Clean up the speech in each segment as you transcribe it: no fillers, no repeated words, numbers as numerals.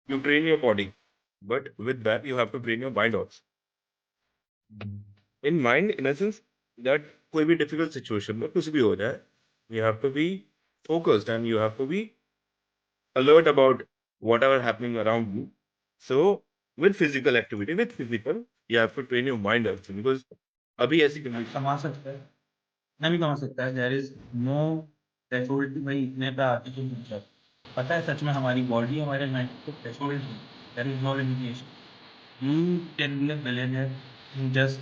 You train your body, but with that you have to train your mind also. In mind, in a sense that कोई भी difficult situation में कुछ भी हो जाए, you have to be focused and you have to be alert about whatever happening around you. So with physical activity, with physical, you have to train your mind also because अभी ऐसी condition कमा सकता है, इतना भी कमा सकता है। देयर इज नो थ्रेशोल्ड कि भाई इतने पे आके तुम रुक जाओ। पता है सच में हमारी बॉडी हमारे माइंड को थ्रेशोल्ड है, there is no limitation. You can be a billionaire in just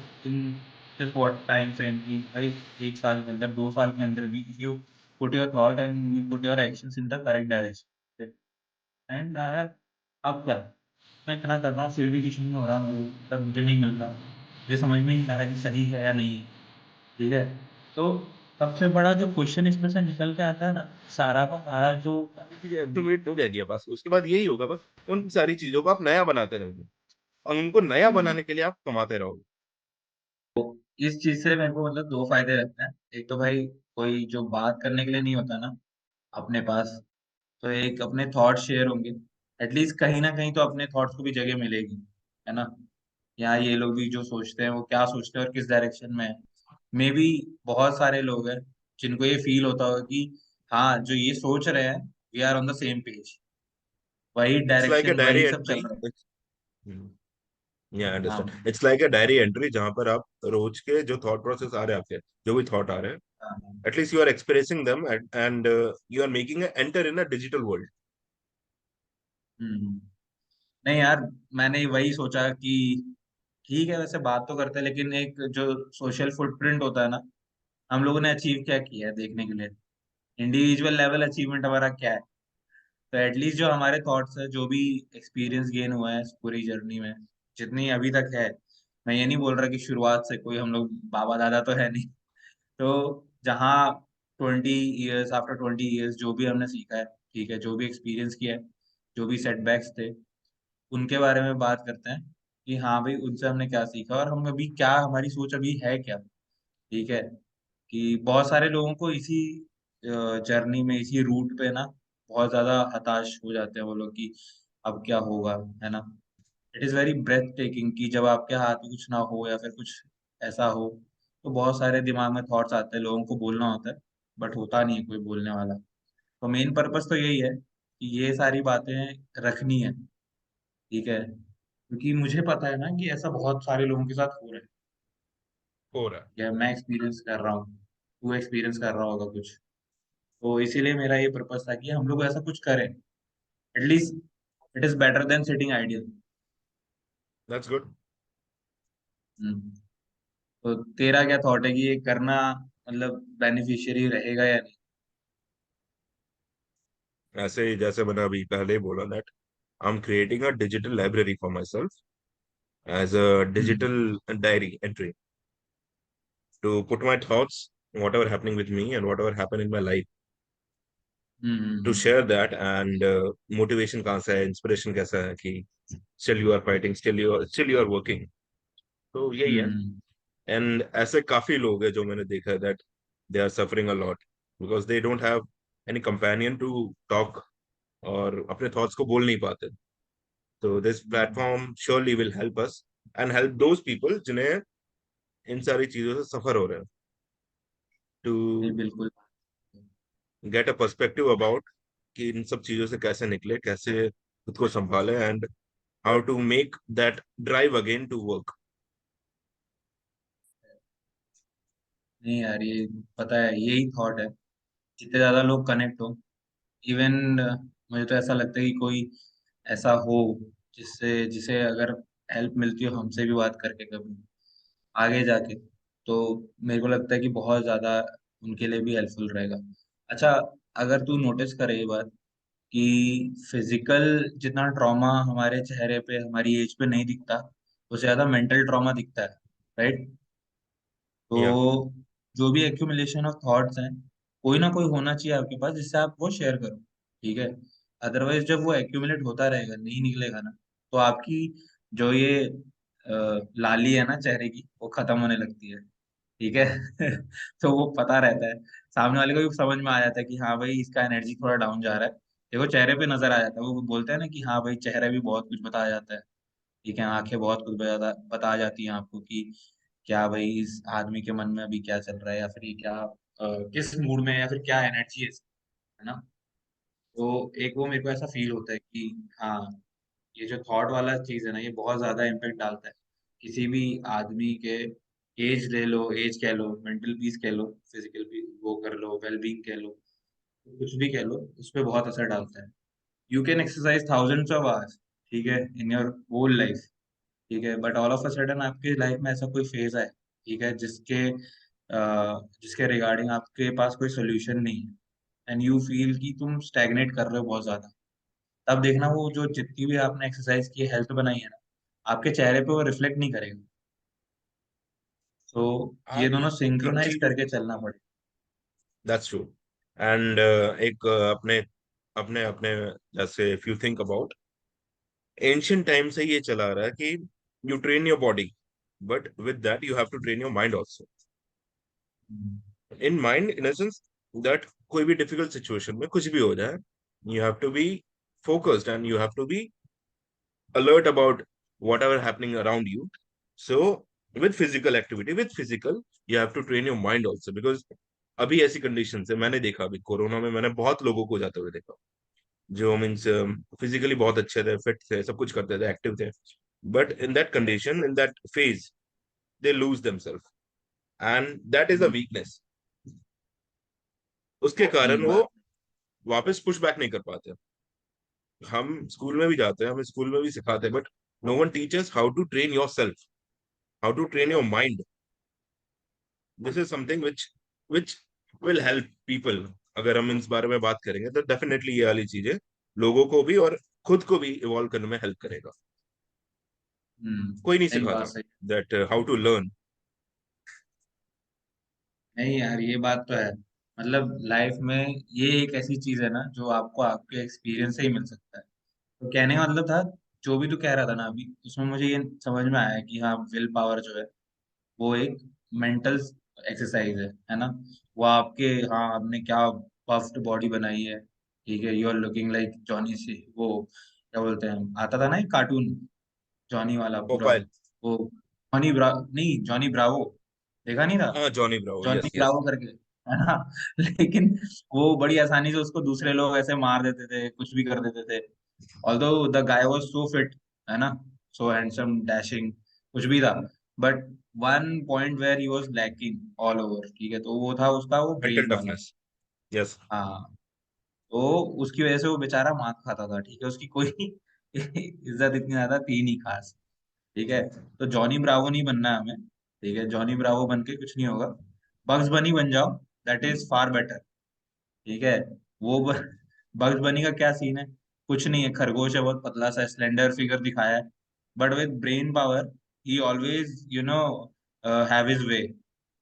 what time frame की भाई, 1 साल के अंदर, 2 साल के अंदर भी, if you put your thought and you put your actions in the correct direction. And अब क्या, मैं इतना कर रहा हूँ फिर भी कुछ नहीं हो रहा, मुझे नहीं मिल रहा, मुझे समझ में नहीं आ रहा कि सही है या नहीं है। ठीक है? तो सबसे बड़ा जो क्वेश्चन इसमें से निकल के आता है ना, सारा का सारा जो एक्टिवेट हो जाएगी बस उसके बाद यही होगा बस उन सारी चीजों को आप नया बनाते रहोगे और उनको नया बनाने के लिए आप कमाते रहोगे। इस चीज से मेरे को मतलब 2 फायदे लगते हैं। एक तो भाई कोई जो बात करने के लिए नहीं होता ना अपने पास, तो एक अपने थॉट शेयर होंगे। एटलीस्ट कहीं ना कहीं तो अपने थॉट्स को भी जगह मिलेगी, है ना? यहाँ ये लोग भी जो सोचते हैं वो क्या सोचते हैं और किस डायरेक्शन में है। मे बी बहुत सारे लोग हैं जिनको ये फील होता होगा कि हाँ, जो ये सोच रहे हैं, we are on the same page, वही it's like a direction diary वही सब एंट्री। चल रहा है। या हाँ, understand it's like a diary entry जहां पर आप रोज के जो थॉट प्रोसेस आ रहे हैं आपके जो भी थॉट आ रहे हैं हाँ। at least you are expressing them and you are making a enter in a digital world. हम्म। नहीं यार, मैंने वही सोचा कि ठीक है, वैसे बात तो करते हैं लेकिन एक जो सोशल फुटप्रिंट होता है ना, हम लोगों ने अचीव क्या किया है देखने के लिए, इंडिविजुअल लेवल अचीवमेंट हमारा क्या है। तो एटलीस्ट जो हमारे थॉट्स है, जो भी एक्सपीरियंस गेन हुआ है इस पूरी जर्नी में, जितनी अभी तक है, मैं ये नहीं बोल रहा कि शुरुआत से कोई हम लोग बाबा दादा तो है नहीं। तो जहाँ 20 ईयर्स आफ्टर 20 ईयर्स जो भी हमने सीखा है, ठीक है, जो भी एक्सपीरियंस किया है, जो भी सेटबैक्स थे, उनके बारे में बात करते हैं कि हाँ भाई उनसे हमने क्या सीखा और हम अभी क्या, हमारी सोच अभी है क्या। ठीक है? कि बहुत सारे लोगों को इसी जर्नी में, इसी रूट पे ना बहुत ज्यादा हताश हो जाते हैं वो लोग कि अब क्या होगा, है ना? It is very breath taking कि जब आपके हाथ में कुछ ना हो या फिर कुछ ऐसा हो, तो बहुत सारे दिमाग में थॉट्स आते हैं, लोगों को बोलना होता है, बट होता नहीं है कोई बोलने वाला। तो मेन पर्पस तो यही है कि ये सारी बातें रखनी है। ठीक है? क्योंकि मुझे पता है ना कि ऐसा बहुत सारे लोगों के साथ हो रहा है, हो रहा है। या मैं एक्सपीरियंस कर रहा हूँ, तू एक्सपीरियंस कर रहा होगा कुछ। तो इसीलिए मेरा ये पर्पस था कि हम लोग ऐसा कुछ करें, at least it is better than sitting ideal. That's good. तो तेरा क्या थॉट है कि ये करना मतलब बेनिफिशियरी रहेगा या नहीं? ऐसे ही जैसे मैंने अभी पहले ही बोला that I am creating a digital library for my self as a hmm. Digital diary entry to put my thoughts whatever happening with me and whatever happened in my life hmm. to share that and motivation कहाँ से है inspiration कैसा है कि still you are fighting still you are working तो यही है। हम्म। And ऐसे काफी लोग हैं जो मैंने देखा है that they are suffering a lot because they don't have any companion to talk और अपने थॉट्स को बोल नहीं पाते। तो this hmm. Platform surely will help us and help those people जिन्हें इन सारी चीजों से सफर हो रहे हैं टू नहीं, बिल्कुल। गेट अ पर्सपेक्टिव अबाउट कि इन सब चीजों से कैसे निकले कैसे खुद को संभाले and how to make that drive again to work. नहीं यार, ये पता है यही थॉट है, जितने ज्यादा लोग कनेक्ट हो, इवन मुझे तो ऐसा लगता है कि कोई ऐसा हो जिससे जिसे अगर हेल्प मिलती हो हमसे भी बात करके कभी आगे जाके, तो मेरे को लगता है कि बहुत ज्यादा उनके लिए भी हेल्पफुल रहेगा। अच्छा, अगर तू नोटिस करे ये बात कि फिजिकल जितना ट्रॉमा हमारे चेहरे पे, हमारी एज पे नहीं दिखता, उससे ज्यादा मेंटल ट्रॉमा दिखता है, राइट? या तो जो भी एक्यूमुलेशन ऑफ थॉट्स हैं, कोई ना कोई होना चाहिए आपके पास जिससे आप वो शेयर करो। ठीक है? अदरवाइज जब वो एक्यूमुलेट होता रहेगा, नहीं निकलेगा ना, तो आपकी जो ये लाली है ना चेहरे की, वो खत्म होने लगती है। ठीक है? तो वो पता रहता है, सामने वाले को भी समझ में आ जाता है कि हाँ भाई, इसका एनर्जी थोड़ा डाउन जा रहा है, देखो चेहरे पे नजर आ जाता है, वो बोलते हैं ना कि हाँ भाई चेहरा भी बहुत कुछ बताया जाता है। ठीक है, आंखें बहुत कुछ बता जाती हैं आपको कि क्या भाई इस आदमी के मन में अभी क्या चल रहा है, या फिर ये क्या किस मूड में है, या फिर क्या एनर्जी है ना। तो एक वो मेरे को ऐसा फील होता है कि हाँ, ये जो थॉट वाला चीज है ना, ये बहुत ज्यादा इम्पेक्ट डालता है किसी भी आदमी के। एज ले लो, एज कह लो, मेंटल पीस कह लो, फिजिकल पीस वो कर लो, वेलबींग कह लो, कुछ भी कह लो, उस पर बहुत असर डालता है। You can exercise thousands of hours, ठीक है, इन योर होल लाइफ, ठीक है, but all of a sudden आपकी लाइफ में ऐसा कोई फेज है, ठीक है, जिसके रिगार्डिंग आपके पास कोई सोल्यूशन नहीं है, एंड यू फील कि तुम स्टैग्नेट कर रहे हो बहुत ज्यादा। तब देखना वो जो जितनी भी आपने एक्सरसाइज की हेल्थ बनाई है ना, आपके चेहरे पे वो रिफ्लेक्ट नहीं करेगा। तो हाँ, ये दोनों एक सिंक्रोनाइज चीज करके चलना पड़ेगा। That's true. एंड एक अपने अपने अपने जैसे if you think about ancient time से ये चला आ रहा है कि you train your body, but with that you have to train your mind also. Hmm. In mind in sense that कोई भी डिफिकल्ट सिचुएशन में कुछ भी हो जाए, you have to be focused and you have to be alert about whatever happening around you. So with physical activity, with physical, you have to train your mind also because अभी ऐसी condition है, मैंने देखा अभी corona में मैंने बहुत लोगों को जाते हुए देखा जो मीन्स फिजिकली बहुत अच्छे थे, फिट थे, सब कुछ करते थे, एक्टिव थे, but in that condition, in that phase, they lose themselves and that is a hmm, weakness. उसके सही कारण वो बात। वापस पुश बैक नहीं कर पाते। हम स्कूल में भी जाते हैं, हमें स्कूल में भी सिखाते हैं, but no one teachers how to train your self, how to train your mind. This is something which will help people. अगर हम इस बारे में बात करेंगे तो डेफिनेटली ये वाली चीजें लोगों को भी और खुद को भी इवॉल्व करने में हेल्प करेगा। कोई नहीं नहीं बात सिखाता सही। That how to learn. नहीं यार, ये बात तो है। मतलब लाइफ में ये एक ऐसी चीज है ना जो आपको आपके एक्सपीरियंस से ही मिल सकता है। तो कहने का मतलब था, जो भी तू कह रहा था ना अभी, उसमें मुझे ये समझ में आया कि हाँ, विल पावर जो है वो एक मेंटल एक्सरसाइज है ना। वो आपके, हाँ, आपने क्या पफ्ड बॉडी बनाई है, ठीक है, you are looking like Johnny C, वो क्या बोलते हैं, आता था ना एक कार्टून, जॉनी वाला पूरा, प्रोफाइल। वो जॉनी ब्रा नहीं, जॉनी ब्रावो, देखा नहीं था? हाँ, Johnny Bravo, Johnny yes yes. Bravo करके, है ना। लेकिन वो बड़ी आसानी से उसको दूसरे लोग ऐसे मार देते थे, कुछ भी कर देते थे। Although the guy was so fit, है ना, सो हैंडसम, डैशिंग, कुछ भी था, but one point where he was lacking all over, ठीक है, तो वो था उसका वो मेंटल ब्रेन वाला। टफनेस। यस। हाँ, तो उसकी वजह से वो बेचारा मार खाता था, ठीक है, उसकी कोई इज्जत इतनी ज्यादा थी नहीं खास। ठीक है, तो जॉनी ब्रावो नहीं बनना है हमें, ठीक है, जॉनी ब्रावो बन के कुछ नहीं होगा। बग्स बनी बन जाओ, दैट इज फार बेटर, ठीक है। वो बग्स बनी का क्या सीन है? कुछ नहीं है, खरगोश है, बहुत पतला सा स्लेंडर फिगर दिखाया है, but with brain power he always have his way.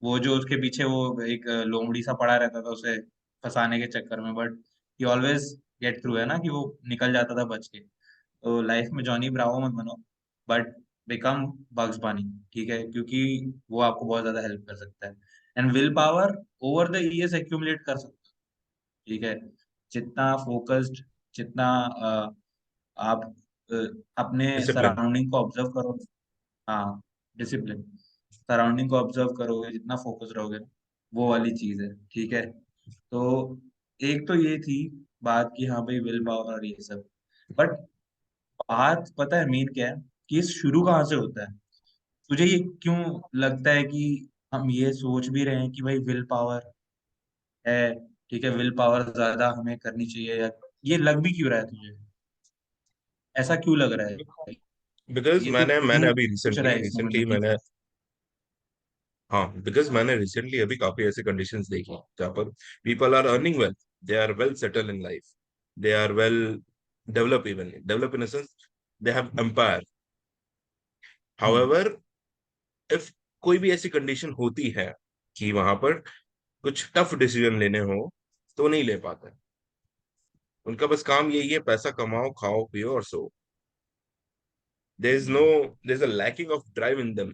वो जो उसके पीछे वो एक लोमड़ी सा पड़ा रहता था उसे फंसाने के चक्कर में, but he always get through, है ना, कि वो निकल जाता था बच के। तो लाइफ में जॉनी ब्रावो मत बनो, बट बिकम बग्स बनी, ठीक है, क्योंकि वो आपको बहुत ज्यादा हेल्प कर सकता है। And will power over the years accumulate कर सकते हो, ठीक है। जितना फोकस्ड, जितना आप अ, अपने डिसिप्लिन। सराउंडिंग को ऑब्जर्व करो, हाँ, डिसिप्लिन, सराउंडिंग को ऑब्जर्व करोगे, जितना फोकस रहोगे, वो वाली चीज है, ठीक है। तो एक तो ये थी बात कि हाँ भाई विल पावर और ये सब, बट बात पता है मेन क्या है, कि ये शुरू कहाँ से होता है? तुझे ये क्यों लगता है कि हम ये सोच भी रहे हैं कि भाई विल पावर है, ठीक है, विल पावर ज्यादा हमें करनी चाहिए, या ये लग भी क्यों रहा है तुझे? ऐसा क्यों लग रहा है? बिकॉज ये तू मैंने क्यों मैंने अभी सोच रहा रिसेंटली है इस मोमेंट रिसेंटली में कि मैंने हाँ, बिकॉज मैंने रिसेंटली अभी काफी ऐसे कंडीशंस देखी जहाँ पर people are earning well, they are well settle in life, they are well develop, even develop in sense they have empire. Hmm, however if कोई भी ऐसी कंडीशन होती है कि वहां पर कुछ टफ डिसीजन लेने हो तो नहीं ले पाते। उनका बस काम यही है, पैसा कमाओ, खाओ पियो और सो। There is no, there is a lacking of drive in them,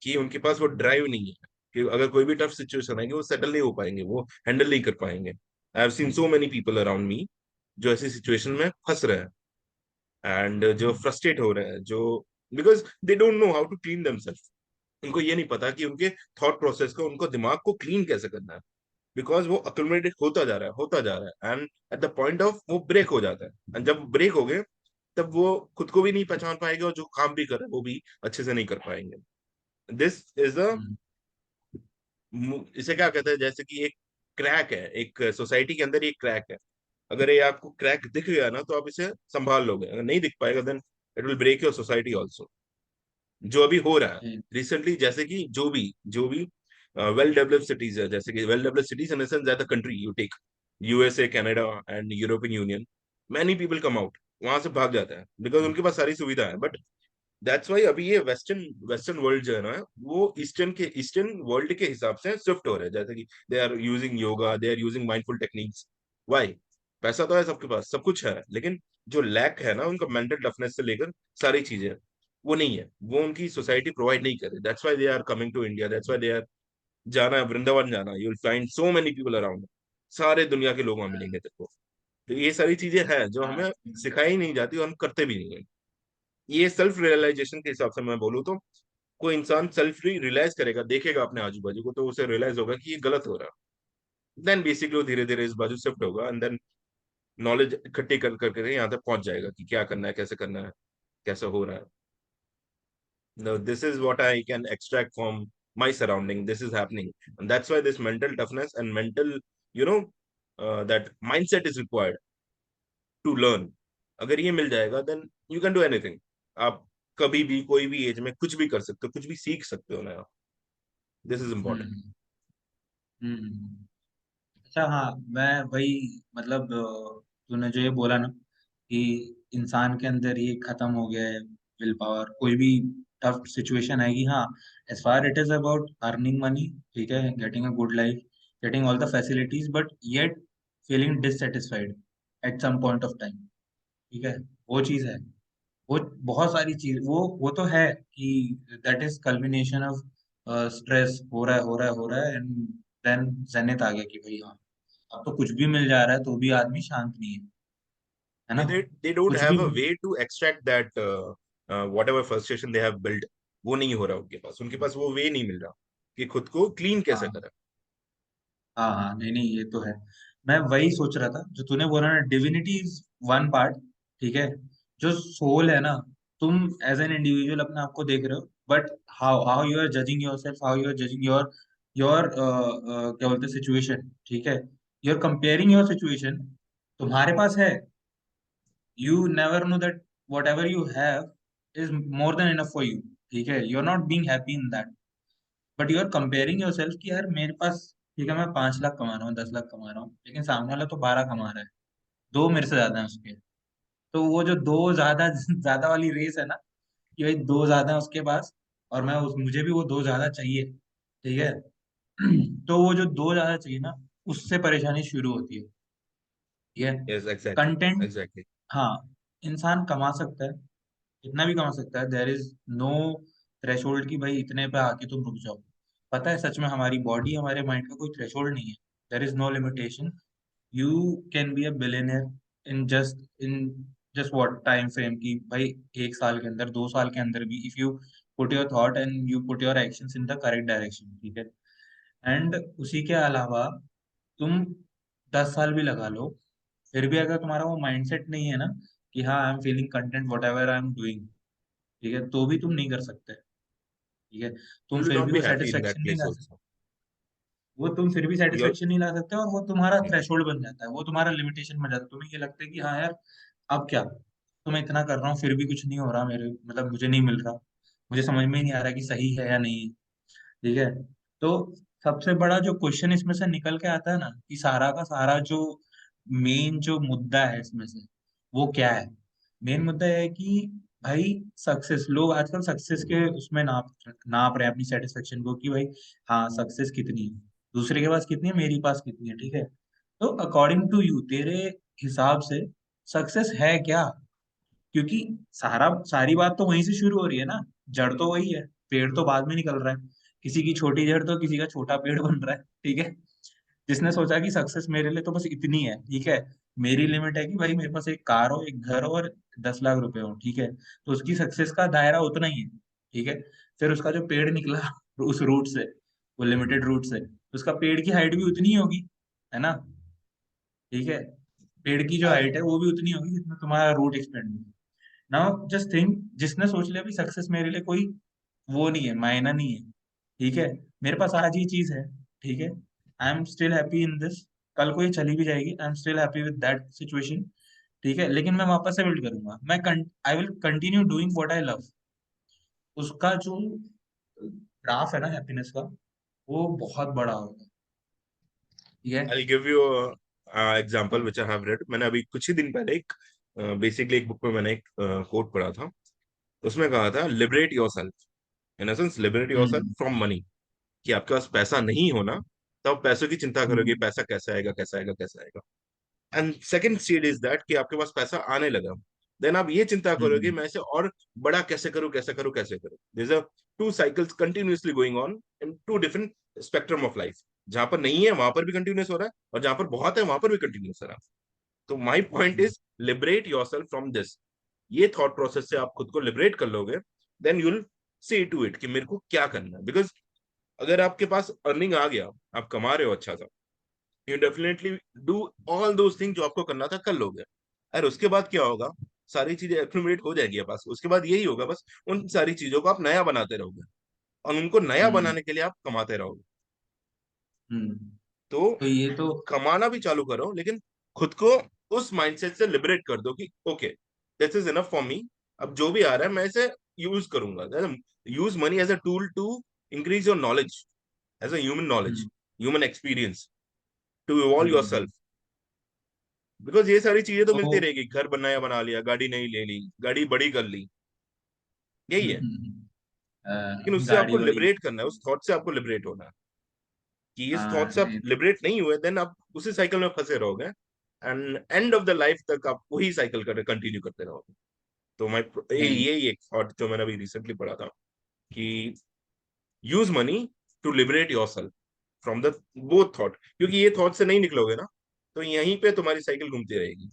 कि उनके पास वो ड्राइव नहीं है कि अगर कोई भी टफ सिचुएशन आएगी वो सेटल नहीं हो पाएंगे, वो हैंडल नहीं कर पाएंगे। I have seen so many people around me जो ऐसी सिचुएशन में फंस रहे हैं एंड जो फ्रस्ट्रेट हो रहे हैं, जो because they don't know how to clean themselves. उनको ये नहीं पता कि उनके थॉट प्रोसेस को, उनको दिमाग को क्लीन कैसे करना है, बिकॉज वो अक्यूमुलेटेड होता जा रहा है, होता जा रहा है, and at the point of वो ब्रेक हो जाता है। एंड जब ब्रेक हो गए, तब वो खुद को भी नहीं पहचान पाएंगे, और जो काम भी कर रहे हैं वो भी अच्छे से नहीं कर पाएंगे। दिस इज अ, हम्म, इसे क्या कहते हैं, जैसे कि एक क्रैक है, एक सोसाइटी के अंदर एक क्रैक है। अगर ये आपको क्रैक दिख गया ना, तो आप इसे संभाल लोगे। अगर नहीं दिख पाएगा, then it will break your society also. जो अभी हो रहा है जी, रिसेंटली, जैसे कि जो भी वेल डेवलप्ड सिटीज है, जैसे कि well developed cities in sense that the country you take, USA, Canada and European Union, many people come out, वहां से भाग जाता है, बिकॉज उनके पास सारी सुविधा है। बट दैट्स वाई अभी ये वेस्टर्न वेस्टर्न वर्ल्ड जो है ना, वो ईस्टर्न वर्ल्ड के हिसाब से शिफ्ट हो रहे हैं। जैसे कि they are using yoga, they are using mindful techniques. Why? पैसा तो है सबके पास, सब कुछ है, लेकिन जो लैक है ना उनका, मेंटल टफनेस से लेकर सारी चीजें, वो नहीं है, वो उनकी सोसाइटी प्रोवाइड नहीं करे। That's why they are coming to India, that's why they are, जाना है वृंदावन जाना, you will find so many people around, सारे दुनिया के लोग वहां मिलेंगे तेरे को। तो ये सारी चीजें हैं जो हाँ, हमें सिखाई नहीं जाती और हम करते भी नहीं है। ये सेल्फ रियलाइजेशन के हिसाब से मैं बोलूँ तो, कोई इंसान सेल्फ रियलाइज करेगा, देखेगा अपने आजू बाजू को, तो उसे रियलाइज होगा कि ये गलत हो रहा है। देन बेसिकली वो धीरे धीरे इस बाजू शिफ्ट होगा, एंड देन नॉलेज इकट्ठी कर करके यहाँ तक पहुंच जाएगा कि क्या करना है, कैसे करना है, कैसे हो रहा है। No, this is what I can extract from my surrounding. This is happening, and that's why this mental toughness and mental, you know, that mindset is required to learn. अगर ये मिल जाएगा, then you can do anything. आप कभी भी कोई भी as में कुछ भी कर सकते हो, कुछ भी सीख सकते हो नया। This is important. Hmm, hmm. अच्छा, हाँ, मैं वही, मतलब तूने जो ये बोला ना कि इंसान के अंदर ये खत्म हो गया है विल पावर, कोई भी टफ सिचुएशन आएगी, हाँ, as far it is about earning money, ठीक है, getting a good life, getting all the facilities, but yet feeling dissatisfied at some point of time, ठीक है, वो चीज है। वो बहुत सारी चीज, वो तो है कि that is culmination of stress, हो रहा है, हो रहा है, हो रहा है, एंड देन जेनिथ आ गया कि भाई हाँ, अब तो कुछ भी मिल जा रहा है तो भी आदमी शांत नहीं है ना, They don't कुछ भी। have a way to extract that whatever frustration they have built, वो नहीं हो रहा उनके पास वो वे नहीं मिल रहा कि खुद को क्लीन कैसे हाँ, करें। हाँ, हाँ, नहीं, नहीं, ये तो है। मैं वही सोच रहा था जो तूने बोला ना, डिविनिटी इज वन पार्ट, ठीक है, जो सोल है ना, तुम एज एन इंडिविजुअल अपने आप को देख रहे हो, but how how you are judging your self, how you are judging your your क्या बोलते हैं, सिचुएशन, ठीक है, you are comparing your situation, तुम्हारे पास है, you never know that whatever you have is more than enough for you, ठीक है, you are not being happy in that, but you are comparing your self कि यार मेरे पास, ठीक है, मैं 5 लाख कमा रहा हूँ, 10 लाख कमा रहा हूँ, लेकिन सामने वाला तो 12 कमा रहा है, दो मेरे से ज्यादा है उसके। तो वो जो दो ज्यादा ज्यादा वाली रेस है ना, कि भाई दो ज्यादा है उसके पास, और मुझे भी वो दो ज्यादा चाहिए, ठीक है। तो वो जो दो ज्यादा चाहिए ना, उससे परेशानी शुरू होती है, ठीक है। Yes, exactly, content, exactly. हाँ, इंसान कमा सकता है, इतना भी कमा सकता है, देर इज नो थ्रेशोल्ड कि भाई इतने पे आके तुम रुक जाओ। पता है, सच में हमारी बॉडी, हमारे माइंड का कोई थ्रेशोल्ड नहीं है, there is no limitation. You can be a billionaire in just what time frame, की भाई 1 साल के अंदर, 2 साल के अंदर भी, if you put your thought and you put your actions in the correct direction, ठीक है। एंड उसी के अलावा तुम 10 साल भी लगा लो, फिर भी अगर तुम्हारा वो माइंडसेट नहीं है ना कि हाँ, I am feeling content what ever I am doing, ठीक है, तो भी तुम नहीं कर सकते, ठीक है, You तुम will फिर not भी be वो happy in that सेटिस्फेक्शन नहीं place ला सकते, also. वो तुम फिर भी You're, सेटिस्फेक्शन नहीं ला सकते, और वो तुम्हारा थ्रेशोल्ड बन जाता है, वो तुम्हारा लिमिटेशन बन जाता है, तुम्हें ये लगता है कि हाँ यार, अब क्या, तो मैं इतना कर रहा हूँ फिर भी कुछ नहीं हो रहा मेरे, मतलब मुझे नहीं मिल रहा, मुझे समझ में ही नहीं आ रहा कि सही है या नहीं है, ठीक है। तो सबसे बड़ा जो क्वेश्चन इसमें से निकल के आता है ना, कि सारा का सारा जो मेन जो मुद्दा है इसमें से, वो क्या है? मेन मुद्दा यह है कि भाई, सक्सेस, लोग आजकल सक्सेस के उसमें नाप नाप रहे हैं अपनी सेटिस्फेक्शन को, कि भाई हाँ, सक्सेस कितनी है, दूसरे के पास कितनी है, मेरे पास कितनी है, ठीक है। तो अकॉर्डिंग टू यू, तेरे हिसाब से सक्सेस है क्या? क्योंकि सारी बात तो वहीं से शुरू हो रही है ना, जड़ तो वही है, पेड़ तो बाद में निकल रहा है, किसी की छोटी जड़ तो किसी का छोटा पेड़ बन रहा है, ठीक है। जिसने सोचा कि सक्सेस मेरे लिए तो बस इतनी है, ठीक है, मेरी लिमिट है कि भाई मेरे पास एक कार हो, एक घर हो और 10 लाख रुपए हो, ठीक है, तो उसकी सक्सेस का दायरा उतना ही है, ठीक है। फिर उसका जो पेड़ निकला उस रूट से, वो लिमिटेड रूट से, उसका पेड़ की हाइट भी उतनी ही होगी, है ना, ठीक है। पेड़ की जो हाइट है वो भी उतनी होगी जितना तुम्हारा रूट एक्सपेंड होगा। नाउ जस्ट थिंक, जिसने सोच लिया भी सक्सेस मेरे लिए कोई वो नहीं है, मायना नहीं है, ठीक है, मेरे पास आज ये चीज है, ठीक है, I am still happy in this, कल को ये चली भी जाएगी, I am still happy with that situation, ठीक है, लेकिन मैं वापस से बिल्ड करूंगा, I will continue doing what I love. उसका जो ग्राफ है ना हैप्पीनेस का, वो बहुत बड़ा होगा, ठीक है। I'll give you a example which I have read. मैंने अभी कुछ ही दिन पहले एक बेसिकली एक बुक में मैंने एक कोट पढ़ा था। उसमें कहा था liberate your self, in essence liberate your self hmm from money. कि आपके पास पैसा नहीं होना, तो आप पैसों की चिंता करोगे, हम्म पैसा कैसे आएगा, कैसे आएगा, कैसे आएगा। And second stage is that कि आपके पास पैसा आने लगा, देन आप ये चिंता करोगे हम्म मैं इसे और बड़ा कैसे करूं, कैसे करूं, कैसे करूं। This are two cycles continuously going on in two different spectrum of life. जहां पर नहीं है वहां पर भी कंटिन्यूस हो रहा है, और जहां पर बहुत है वहां पर भी कंटिन्यूस हो रहा है। तो my point is liberate your self from this. ये थॉट प्रोसेस से आप खुद को लिबरेट कर लोगे, then you'll see to it कि मेरे को क्या करना है। बिकॉज अगर आपके पास अर्निंग आ गया, आप कमा रहे हो अच्छा सा, you definitely do all those thing जो आपको करना था कर लोगे। और उसके बाद क्या होगा, सारी चीजें एक्यूमुलेट हो जाएगी पास, उसके बाद यही होगा बस, उन सारी चीजों को आप नया बनाते रहोगे, और उनको नया हम्म बनाने के लिए आप कमाते रहोगे। हम्म। तो तो ये तो कमाना भी चालू करो, लेकिन खुद को उस माइंडसेट से लिबरेट कर दो कि okay, this is enough for me. अब जो भी आ रहा है मैं इसे यूज करूंगा, use money as a tool to increase your knowledge, as a human knowledge, hmm human experience, to evolve your hmm. Self. Because ये सारी चीजें तो मिलती तो रहेगी, घर बनाया बना लिया, गाड़ी नहीं ले ली, गाड़ी बड़ी कर ली, यही है। लेकिन उससे गाड़ी आपको बड़ी। लिबरेट करना है, उस थॉट से आपको लिबरेट होना है। कि इस थॉट हाँ से आप नहीं लिबरेट नहीं हुए, देन आप उसी साइकिल में फंसे रहोगे, and end of the life तक आप वही साइकिल कर कंटिन्यू करते रहोगे। तो मैं नहीं। ये एक थॉट जो मैंने अभी रिसेंटली पढ़ा था कि use money to liberate your self from the both thought. क्योंकि ये थॉट से नहीं निकलोगे ना, तो यहीं पे तुम्हारी साइकिल घूमती रहेगी।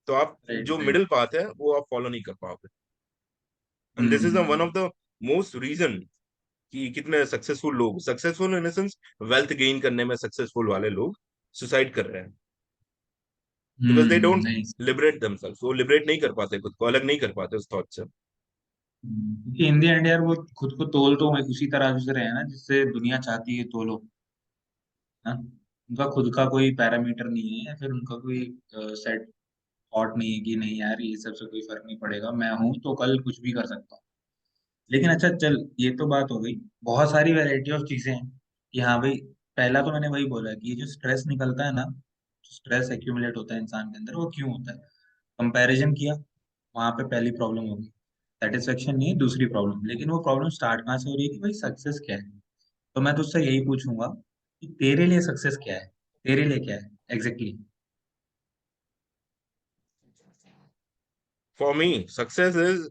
तो आप राइट जो राइट। मिडिल पाथ है वो आप फॉलो नहीं कर पाओगे। And this is one hmm of the most reason कि कितने सक्सेसफुल लोग, successful in sense wealth gain करने में सक्सेसफुल वाले लोग सुसाइड कर रहे हैं। बिकॉज दे डोंट नहीं। लिबरेट दमसेल्फ, वो लिबरेट नहीं कर पाते, खुद को अलग नहीं कर पाते उस थॉट से। क्योंकि इन द एंड यार वो खुद को तोल तो उसी तरह से रहे हैं ना जिससे दुनिया चाहती है तोलो, हाँ। उनका खुद का कोई पैरामीटर नहीं है, या फिर उनका कोई सेट थॉट नहीं है कि नहीं यार ये सब से कोई फर्क नहीं पड़ेगा, मैं हूं तो कल कुछ भी कर सकता हूँ। लेकिन अच्छा चल, ये तो बात हो गई, बहुत सारी वैरायटी ऑफ चीजें हैं कि हाँ भाई, पहला तो मैंने वही बोला कि ये जो स्ट्रेस निकलता है ना, स्ट्रेस एक्यूमुलेट होता है इंसान के अंदर, वो क्यों होता है? कंपैरिजन किया, वहां पे पहली प्रॉब्लम होगी। सेटिस्फेक्शन नहीं है दूसरी प्रॉब्लम, लेकिन वो प्रॉब्लम स्टार्ट कहाँ से हो रही है कि भाई सक्सेस क्या है। तो मैं तुझसे यही पूछूंगा कि तेरे लिए सक्सेस क्या है, तेरे लिए क्या है exactly exactly? For me success is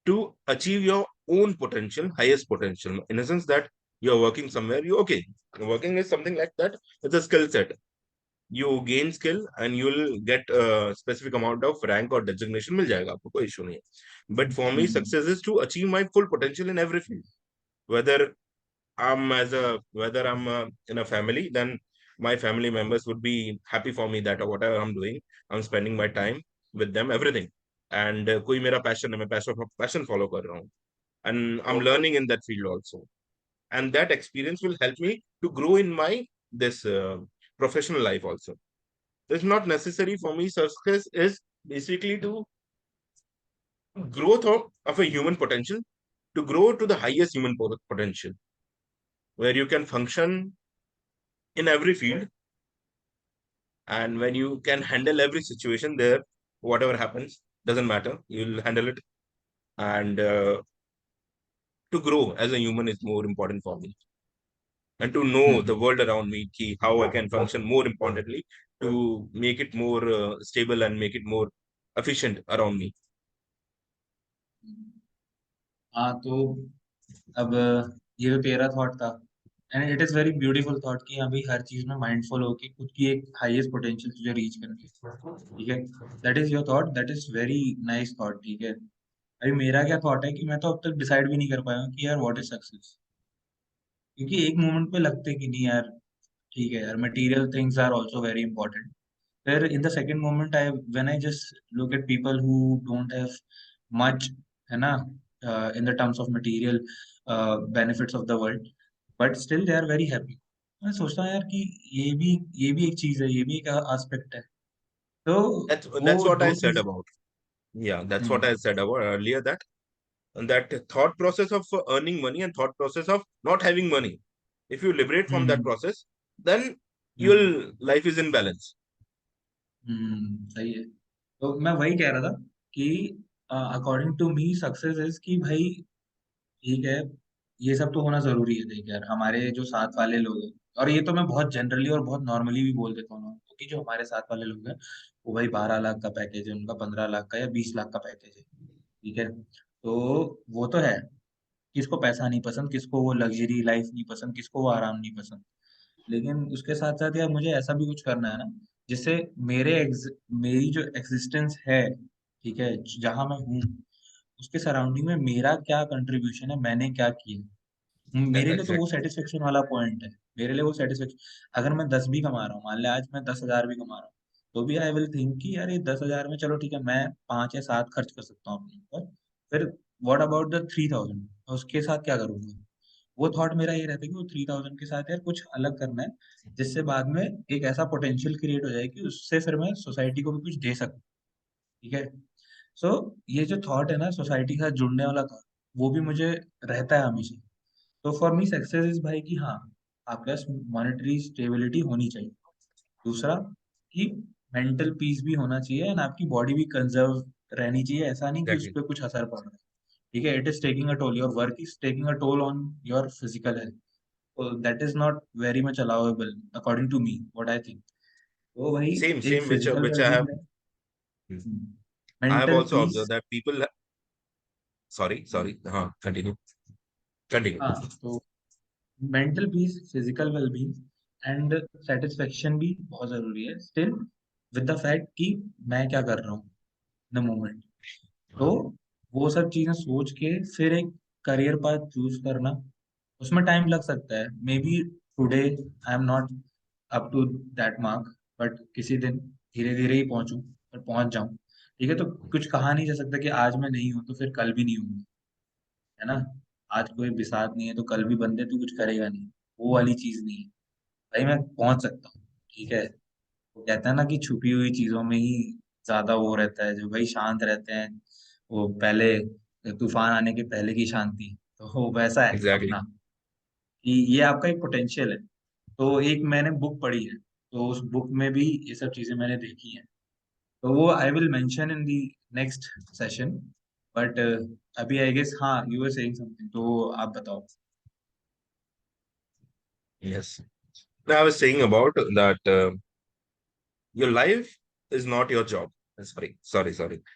to achieve your own potential, highest potential, in a sense that you're working somewhere. You okay? Working is something like that. It's a skill set. You gain skill and you'll get a specific amount of rank or designation. मिल जाएगा आपको, कोई issue नहीं है. But for me, hmm success is to achieve my full potential in every field. Whether whether I'm in a family, then my family members would be happy for me that whatever I'm doing, I'm spending my time with them, everything. And कोई मेरा passion है, मैं passion follow कर रहा हूँ, and I'm learning in that field also. And that experience will help me to grow in my this professional life also. It's not necessary for me. Success is basically to growth of a human potential, to grow to the highest human potential, where you can function in every field, and when you can handle every situation there, whatever happens doesn't matter, you'll handle it. And to grow as a human is more important for me, and to know the hmm world around me, ki how I can function more importantly, to make it more stable and make it more efficient around me. हाँ तो अब ये तो तेरा thought था, and it is very beautiful thought कि हाँ भाई हर चीज में माइंडफुल हो कि खुद की एक हाईएस्ट पोटेंशियल तुझे रीच करनी है। ठीक है, that is your thought, that is very nice thought. ठीक है, अभी मेरा क्या थॉट है कि मैं तो अब तक डिसाइड भी नहीं कर पाया हूँ कि यार व्हाट इज सक्सेस। क्योंकि एक मोमेंट पे लगते कि नहीं यार, ठीक है यार, material things are also very important. फिर in the second moment I when I just look at people who don't have much, है ना, in the terms of material benefits of the world, but still they are very happy. मैं सोचता हूँ यार कि ये भी एक चीज है, ये भी एक एस्पेक्ट है। तो वो That's what I दो said चीज। about. Yeah, that's what I hmm. said about earlier, that thought process of earning money and thought process of not having money. If you liberate from that hmm. process, then hmm. your life is in balance. सही है। तो मैं वही कह रहा था कि according to me success is कि भाई ठीक है, ये सब तो होना जरूरी है। देख यार, हमारे जो साथ वाले लोग हैं, और ये तो मैं बहुत जनरली और बहुत नॉर्मली भी बोल देता हूँ ना, क्योंकि जो हमारे साथ वाले लोग हैं वो भाई 12 लाख का पैकेज है उनका, 15 लाख का या 20 लाख का पैकेज है। ठीक है, तो वो तो है, किसको पैसा नहीं पसंद, किसको वो लग्जरी लाइफ नहीं पसंद, किसको वो आराम नहीं पसंद। लेकिन उसके साथ साथ यार मुझे ऐसा भी कुछ करना है ना, जिससे मेरी जो एग्जिस्टेंस है, ठीक है, जहाँ मैं हूँ उसके सराउंडिंग में मेरा क्या कंट्रीब्यूशन है, मैंने क्या किया। मेरे लिए तो वो Exactly. सेटिस्फेक्शन वाला पॉइंट है। मेरे लिए वो सेटिस्फेक्शन, अगर मैं 10 भी कमा रहा हूँ, मान ले आज मैं 10,000 भी कमा रहा हूँ, तो भी आई विल थिंक कि यार ये 10,000 में चलो ठीक है मैं 5 या 7 खर्च कर सकता हूँ अपने ऊपर। फिर व्हाट अबाउट द 3,000, उसके साथ क्या करूंगा। वो थॉट मेरा ये रहता है कि वो 3,000 के साथ यार कुछ अलग करना है, जिससे बाद में एक ऐसा पोटेंशियल क्रिएट हो जाए कि उससे फिर मैं सोसाइटी को भी कुछ दे सकूं। ठीक है, सो ये जो थॉट है ना सोसाइटी के साथ जुड़ने वाला थॉट, वो भी मुझे रहता है हमेशा। तो फॉर मी सक्सेस इज भाई कि हाँ, आपके पास मॉनेटरी स्टेबिलिटी होनी चाहिए। दूसरा कि मेंटल पीस भी होना चाहिए, एंड आपकी बॉडी भी कंजर्व रहनी चाहिए। ऐसा नहीं कि उस Exactly. पर कुछ असर पड़ रहा है। ठीक है, it is taking a toll, your work is taking a toll on your physical health. तो that is not very much allowable according to me, what I think. तो भाई एक Same physical which I have. Wellbeing है, I have mental also peace. observed that people. Sorry. Continue. Continue. हाँ, तो mental peace, physical wellbeing and satisfaction भी बहुत जरूरी है स्टिल, विद द फैक्ट कि मैं क्या कर रहा हूँ द मोमेंट। तो वो सब चीजें सोच के फिर एक करियर पाथ चूज करना, उसमें टाइम लग सकता है। Maybe today I am not up to that mark, but किसी दिन धीरे धीरे ही पहुंचूं और पहुंच जाऊं। ठीक है, तो कुछ कहा नहीं जा सकता कि आज मैं नहीं हूं तो फिर कल भी नहीं हूँ, है ना। आज कोई बिसात नहीं है तो कल भी बंदे तू कुछ करेगा नहीं, वो वाली चीज नहीं है। भाई मैं पहुंच सकता हूँ। ठीक है, वो कहता है ना कि छुपी हुई चीजों में ही ज्यादा वो रहता है, जो भाई शांत रहते हैं वो पहले, तूफान आने के पहले की शांति, तो वो वैसा है Exactly. अपना, कि ये आपका एक पोटेंशियल है। तो एक मैंने बुक पढ़ी है, तो उस बुक में भी ये सब चीजें मैंने देखी हैं, तो वो I will mention in the next session. But अभी आई गेस हाँ यू वर सेइंग समथिंग, तो आप बताओ। Yes. Now I was saying about that your life is not your job. Sorry.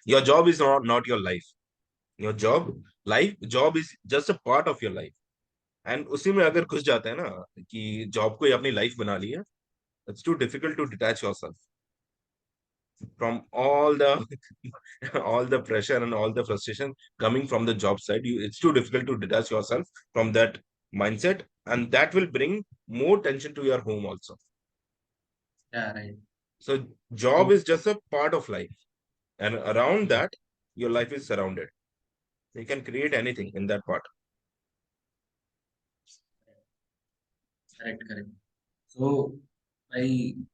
Your job is not your life. Your job is just a part of your life. And उसी में अगर घुस जाते हैं ना कि जॉब को ही अपनी लाइफ बना ली है, it's too difficult to detach yourself from all the all the pressure and all the frustration coming from the job side. It's too difficult to detach yourself from that mindset, and that will bring more tension to your home also. या right. So तो job is just a part of life, and around that your life is surrounded. You can create anything in that part. Correct correct. तो भाई